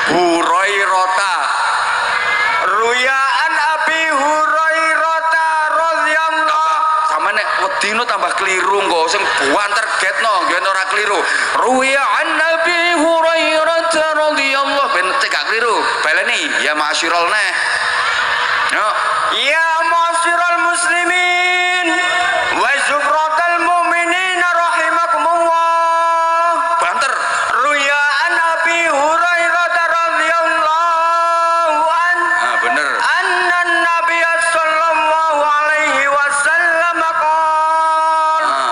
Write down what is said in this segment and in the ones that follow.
Hurairah. Ruyaan Abi Hurairah radhiyallahu. Sama nek wedino tambah keliru kok sing buanter getno yen ora keliru. Ruyaan Abi Hurairah radhiyallahu ben cek gak keliru. Baleni ya masyirul neh. Yo. Ya masyirul muslimin wa zukratal mu'minin rahimakumullah. Banter. Ruyaan Abi Hurairah radhiyallahu an. Ah bener. Annan Nabiy sallallahu alaihi wasallam qala.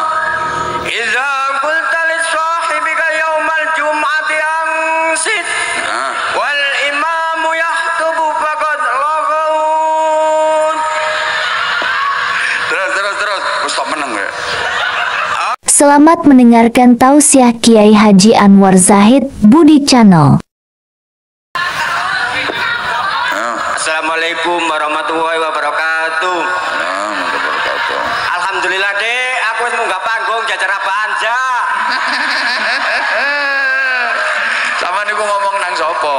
Idza qulta li sahibika yaumal jum'ati ansit. Wal imamu yaktubu faqad laghun. Terus. Stop meneng ya. Selamat mendengarkan tausiah Kiai Haji Anwar Zahid Budi Channel. Assalamualaikum warahmatullahi wabarakatuh. Alhamdulillah dek, aku wis munggah panggung jajar Banja. Sama niku ngomong nang sapa?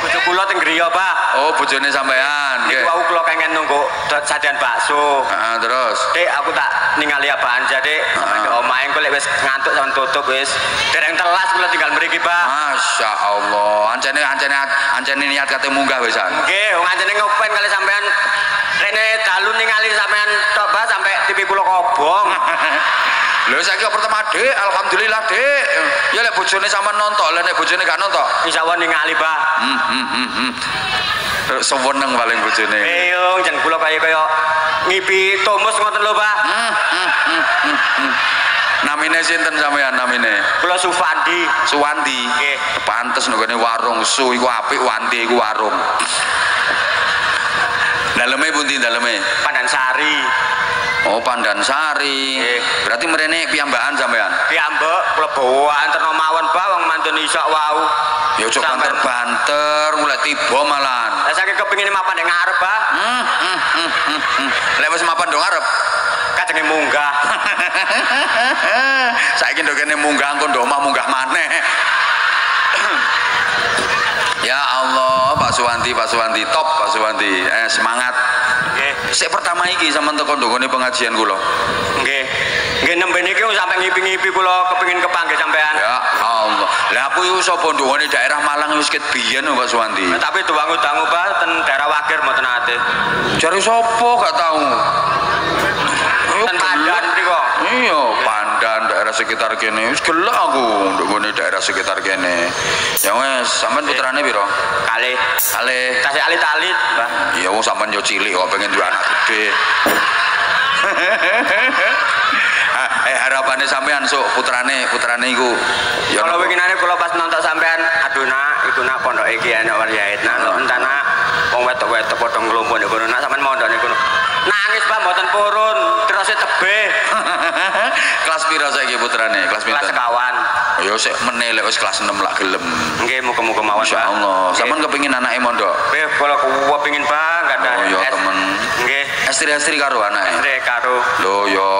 Bojo kula teng griya, Pak. Oh, bojone sampean. Niku aku kula pengen nunggu sajian bakso. Heeh, terus. Dek, aku tak ningali Banja, Dek. Sampe omahe kok lek wis ngantuk sampean tutup wis. Dereng telas kula tinggal mriki, Pak. Masya Allah. Ancene niat kate munggah wisan. Nggih, wong ancene ngopen kali sampean rene dalu ningali sampean tok, Pak, sampe TV kula kobong. Lho saiki pertama Dek, alhamdulillah Dek. Ya lek bojone sampean nonton, lek nek bojone gak nonton, insyaallah ningali, Pak. Seweneng paling bojone. Yo, jan kula kaya ngipi tumus ngoten lho, Pak. Namine sinten sampean namine? Kula Sufandi. Suwandi. Nggih. Pantes nggone warung su iku apik, Wandi iku warung. Daleme pundi daleme? Pandansari. Oh, Pandansari. Berarti mrene piyambakan sampean? Piyambak, kula bawa anterno mawon Pak wong mantun isak wau. Ya ojo banter-banter, mulai tiba malan. Lah saking kepengin mapan ning ngarep, Pak. Lek wis mapan ndok ngarep, kajenge munggah. Saiki ndok kene munggah engko ndok omah munggah maneh. Ya Allah, Pak Suwanti, top Pak Suwanti. Semangat. Nggih. Sik pertama iki sampean teko ndongone pengajian kula. Nggih. Nggih nembe niki sampe ngipi-ngipi kula kepengin kepanggih sampean. Ya Allah. Lah aku iku sapa ndongone daerah Malang wis ket biyen Pak Suwanti. Tapi dangu-dangu Pak ten daerah Wagir mboten ate. Jare sapa gak tahu. Ten Pandan mriko. Iya, Pandan daerah sekitar kene. Wis gelek aku ndongone daerah sekitar kene. Ya wes, sampean putrane piro? Kalih. Tasih alit-alit, Mbah. Iya wong sampean yo cilik kok pengen duwe anak gede. Harapannya sampean sok putrane iku. Ya kalau winginane kula pas nonton sampean, aduh nak, iku nak pondok iki enak Waryait nak. Entana wong wetok-wetok padha nglumpuk niku nak sampean mondok niku. Nangis Pak mboten purun, terus tebeh. Kelas piro saiki putrane? Kelas pinten? Kelas sekawan. Ya sik meneh lek wis kelas 6 lak gelem. Nggih muga-muga mawon Pak. Insyaallah. Sampeyan kepengin anake mondok? Nggih, kula kepengin Pak, gadah. Oh ya temen. Nggih. Estri karo anake. Estri karo. Lho ya,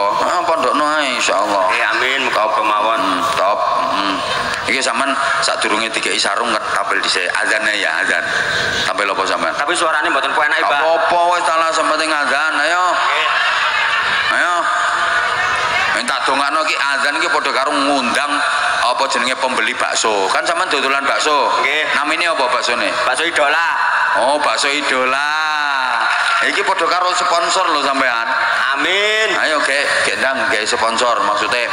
pondokno ae insyaallah. Nggih amin muga-muga mawon. Top. Iki sampean sadurunge dikeki sarung tampil dhisik azane ya azan. Tampil apa sampean? Tapi suarane mboten penak, Pak. Apa wis talah sempenting azan ayo. Nggih. Ayo. Minta dongakno ki azan ki padha karo ngundang apa jenenge pembeli bakso. Kan sampean dodolan bakso. Nggih. Namine apa baksone? Bakso Idola. Oh, bakso Idola. Iki padha karo sponsor lho sampean. Amin. Ayo gendang gawe sponsor maksudnya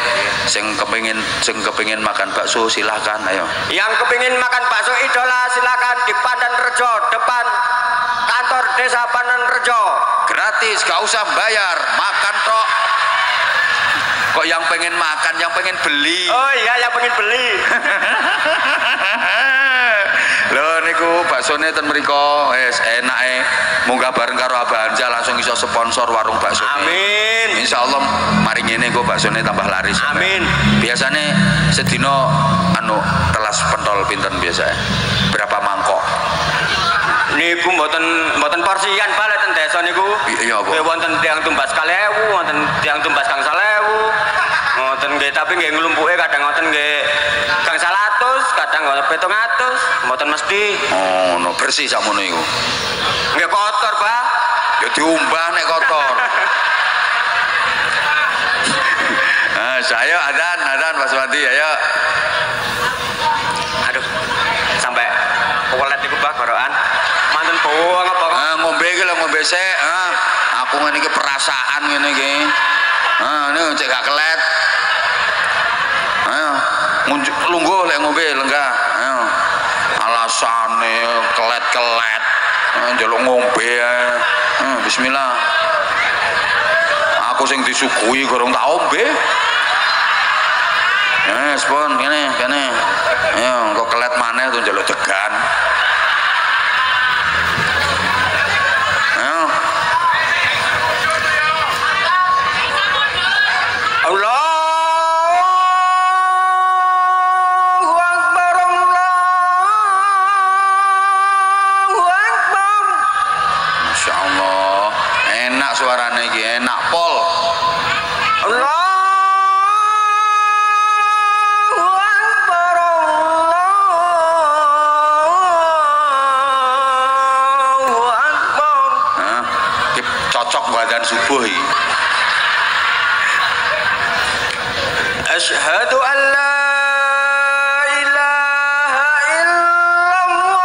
sing kepengin makan bakso silakan ayo. Yang kepengin makan bakso Idola silakan di Pandan Rejo depan kantor Desa Pandan Rejo. Gratis, gak usah bayar, makan tok. Kok yang pengen makan, yang pengen beli. Oh iya, yang pengen beli. Lho niku baksone ten mriko wis enake munggah bareng karo Abanja langsung iso sponsor warung bakso. Amin. Insyaallah mari ngene kok baksone tambah laris. Amin. Biasane sedina telas pentol pinten biasanya? Berapa mangkok? Niku mboten porsian balik ten desa niku. Iya apa? Wonten tiyang tumbas 1000, wonten tiyang tumbas 1000. Ngoten nggih, tapi nggih nglumpuke kadang ngoten nggih 100, kadang 700 mboten mesti. Oh no bersih sakmono iku Nggih kotor Pak ya diumbah nek kotor. Saya adan Mas Wadi ayo. Aduh sampai kulet niku Pak gorokan manten bawang apa ngombe iki lho ngombe sik aku ngene iki perasaan ngene iki ini cek gak kelet ayo lungguh lek ngombe lenggah ayo alasane kelet-kelet njaluk ngombe bismillah aku sing disuguhi gorong tak ombe spon kene ayo kok kelet maneh tuh njaluk degan ayo Allahu Akbar Allahu Akbar. Masya Allah enak suaranya iki enak pol. Allahu Akbar Allahu Akbar. Cocok badan subuh iki. Asyhadu an la ilaha illallah.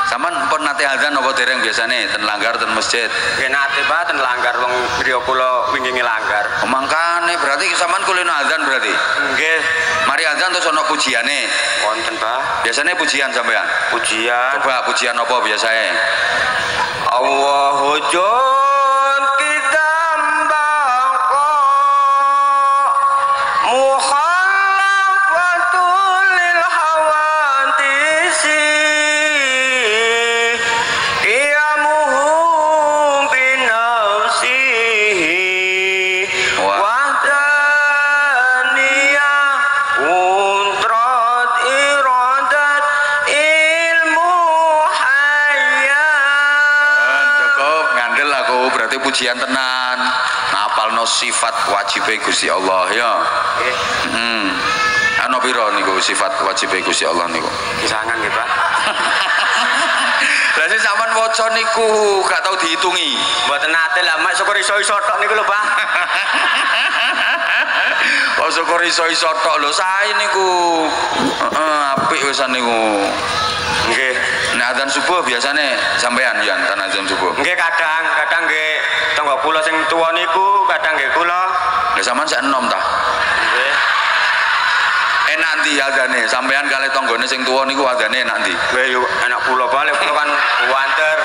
Saman pun nate azan apa dereng biasane ten langgar ten masjid? Nggih nate Pak ten langgar wong griya kula wingi langgar. Mangkane berarti sampean kulino azan berarti? Nggih. Mari azan terus ana pujiane. Wonten Pak. Biasane pujian sampean? Pujian. Coba pujian apa biasane? Allahu jun kita baqa mukhalafatul lil hawantisi qiyamuhu binafsihi wahdaniyah untrat iradat ilmu berarti pujian tenan ngapalno sifat wajibe Gusti Allah ya. Ana pira niku sifat wajibe Gusti Allah niku? Kisangan nggih Pak. Lah sing sampean waca niku gak tau dihitungi. Mboten nate lah mak syukur iso-iso tok niku lho Pak. Oh syukur iso-iso tok lho sae niku. Apik wisan niku. Nggih, nek adzan subuh biasane sampean yen kan adzan subuh. Nggih kadang nggih tangga kula sing tuwa niku kadang nggih kula. Lah sampean sak enom ta? Nggih. Enak ndi adzane? Sampean kali tanggane sing tuwa niku adzane enak ndi? Nggih yo enak kula balik kula kan wanter.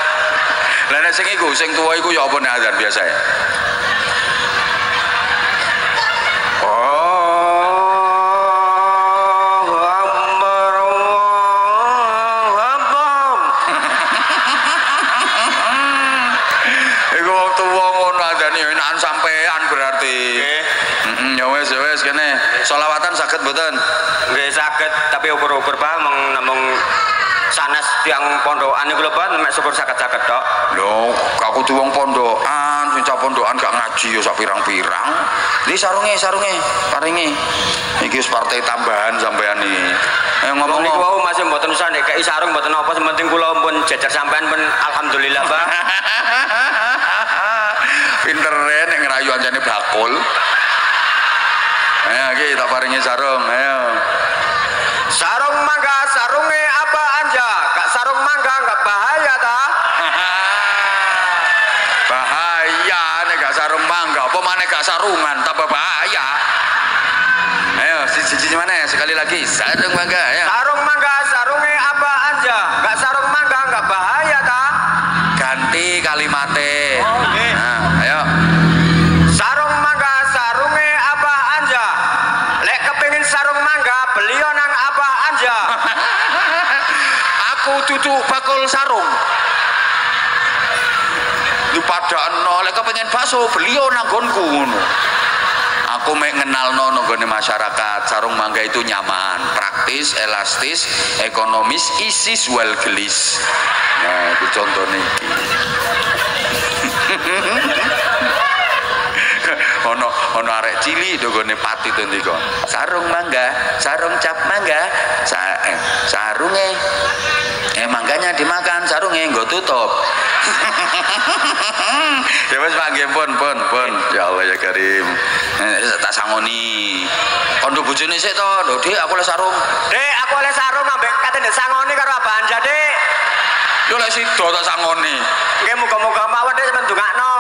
Lah nek sing iku sing tuwa iku ya apa nek adzan biasa ya? Solawatan saged mboten? Nggih saged, tapi ukur-ukur Pak namung sanes tiang pondokan niku lho Pak, mek syukur saged-saged tok. Lho, aku tuh wong pondokan, sing pondokan gak ngaji ya sak pirang-pirang. Iki sarunge paringi. Iki wis partai tambahan sampean iki. Ngomong niku wau masih mboten usah nek kei sarung mboten apa, sementing kula pun jejer sampean pun alhamdulillah Pak. Pintere nek ngerayu anjane bakul. Ayo kita paringi sarung, ayo. Sarung mangga, sarunge apa anja? Kak sarung mangga enggak bahaya ta? Bahaya nek gak sarung mangga, apa maneh gak sarungan tambah bahaya. Ayo, siji mana sekali lagi, sarung mangga ya. Sarung mangga, sarunge apa anja? Kak sarung mangga enggak bahaya ta? Ganti kalimatnya. Nah, ayo. Sarung mangga, sarunge apa anja? Lek kepengin sarung mangga, beliau nang apa anja? Aku cucu bakul sarung. Lu pada lek kepengin bakso, beliau nang gonku ngono. Aku mek ngenalno nggone masyarakat, sarung mangga itu nyaman, praktis, elastis, ekonomis, isis wal gelis. Nah, itu contohnya. ono arek cilik dogone pati to ndika. Sarung mangga, sarung cap mangga, sarunge mangganya dimakan, sarunge nggo tutup. Ya wis Pak nggih pun. Ya Allah ya Karim. Tak sangoni. Kondo bojone sik to, lho Dik aku le sarung. Dik, aku le sarung ambek katene sangoni karo Abah Anja, Dik. Yo lek sida tak sangoni. Nggih muga-muga mawon Dik sampeyan ndongakno.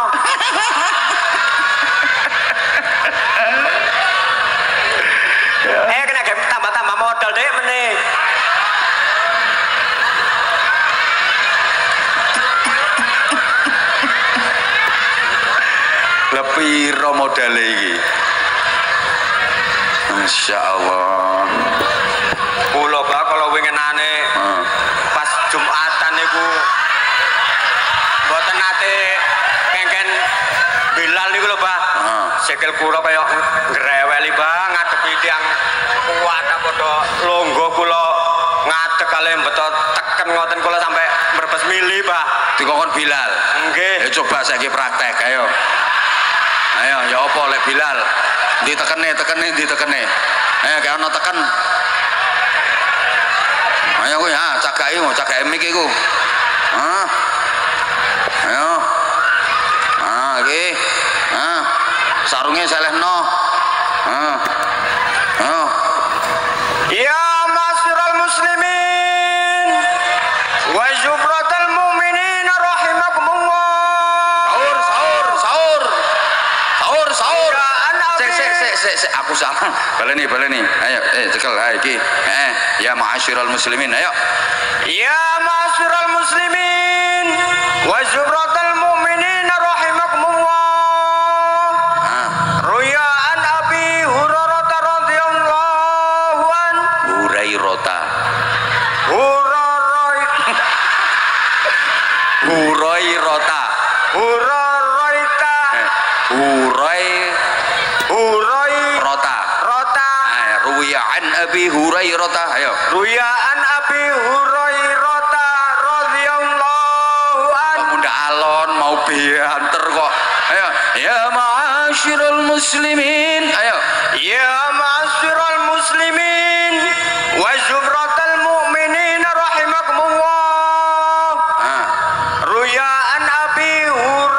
Kena game tambah-tambah modal Dik meneh. Piro modale iki? Masyaallah. Kula Pak kalau winginane pas Jumatan niku mboten nate kengken Bilal niku lho Pak. Sikil kula kaya greweli Pak ngadepi tiyang kuat padha longgo kula ngadeg kalih mbeto teken ngoten kula sampai merbes mili Pak. Dikongkon Bilal. Nggih. Ya coba saiki praktek ayo. Ayo, ya apa lek Bilal? Ditekene. Ayo kayak ono teken. Ayo kuwi cagake mik iku. Ayo. Iki. Sarunge selehno. Ya ma'asyiral muslimin wa jubratal mu'minin rahimakumullah. Sahur. Sik aku salah. Baleni. Ayo, cekel iki. Ya ma'asyiral muslimin, ayo. Ya ma'asyiral muslimin wa jubratal mu'minin rahimakumullah. Ruya an Abi Hurairah radhiyallahu an. Ruya an Abi Hurairah, ayo. Ruya an Abi Hurairah radhiyallahu an. Pemuda alon mau bianter kok. Ayo, ya ma'asyiral muslimin, ayo. Ya ma'asyiral muslimin wa jubratal mu'minin rahimakumullah. Ruya an Abi Hurairah.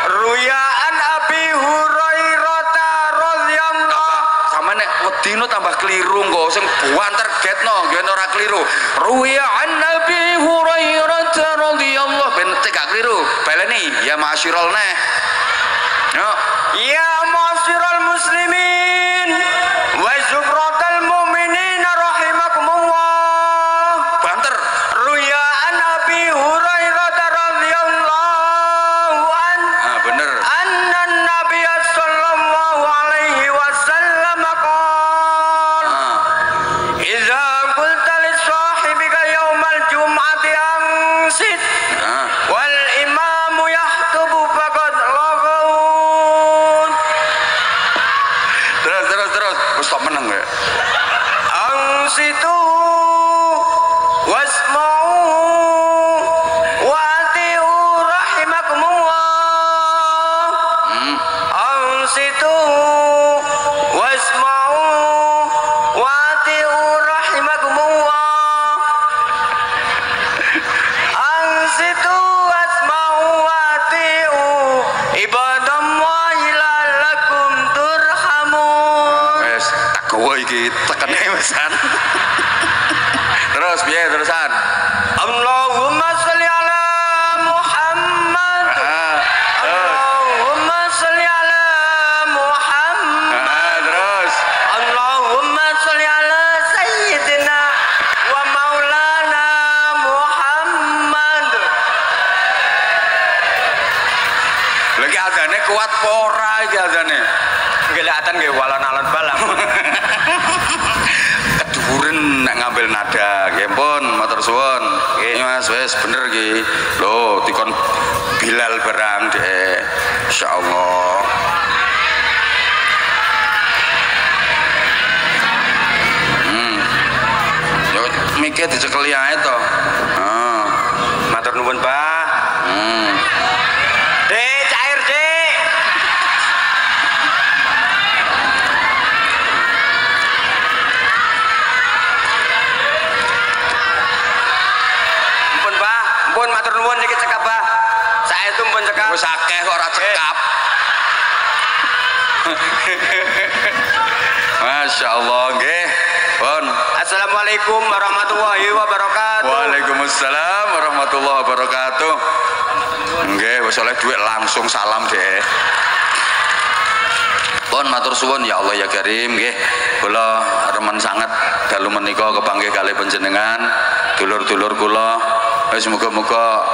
Ruya an Abi Hurairah radhiyallahu. Sama nek wedino tambah keliru kok sing buanter getno yen ora keliru. Ruya an Abi Hurairah radhiyallahu ben gak keliru. Baleni ya ma'asyiral neh. Yo. Ya ma'asyiral muslimin wa jubratal mu'minin rahimakumullah. Banter. Ruya an Abi Hurairah radhiyallahu an. Bener. Anna Nabiy sallallahu alaihi wasallam qala idza qulta li sahibika yaumal jum'ati ansit wal imamu yahtubu faqad laghawun. Terus wis tak meneng ya. Ansitu wasma'u wa ati'u rahimakumullah. Ansitu wasma'u wa ati'u rahimakumullah. Ansitu wasma'u wa ati'u ibadallahi la'allakum turhamun. Wes tak gowo iki tekene wisan. Terus piye terusan? Allahumma sholli ala Muhammad. Allahumma sholli ala Muhammad. Terus Allahumma sholli ala sayyidina wa maulana Muhammad. lagi adane kuat pora iki adane. Kelihatan nggih walon-alon balang. Keduren nek ngambil nada nggih pun matur suwun. Nggih Mas wis bener iki. Lho dikon Bilal barang Dek. Insyaallah. Yo mik Mike dicekeli ae to. Matur nuwun, Pak. Dek, cair, Dek. Ampun, Pak. Ampun matur nuwun niki cekap, Pak. Saya itu pun cekap. Wis akeh kok ora cekap. Masya Allah, nggih. Pun. Assalamualaikum warahmatullahi wabarakatuh. Waalaikumsalam warahmatullahi wabarakatuh. Nggih, wis oleh dhuwit langsung salam deh. Pun matur suwun ya Allah ya Karim nggih. Kula remen sanget dalu menika kepanggih kalih panjenengan, dulur-dulur kula. Wis muga-muga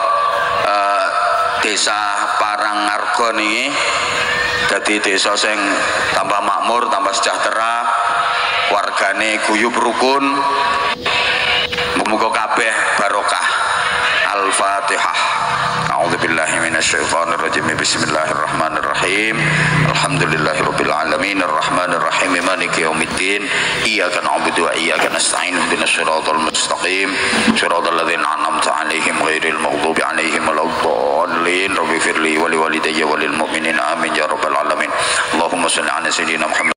desa Parangarga niki dadi desa sing tambah makmur, tambah sejahtera, wargane guyub rukun, muga kabeh barokah. Al-Fatihah. A'udzubillahi minasyaitonir rajim. Bismillahirrahmanirrahim. Alhamdulillahirabbil alamin arrahmanir rahim maliki yaumiddin. Iyyaka na'budu wa iyyaka nasta'in. Ihdinas siratal mustaqim. Siratal ladzina an'amta 'alaihim ghairil maghdubi 'alaihim waladdallin. Rabbighfirli wa liwalidayya walil mu'minin amin ya rabbal alamin. Allahumma shalli 'ala sayyidina Muhammad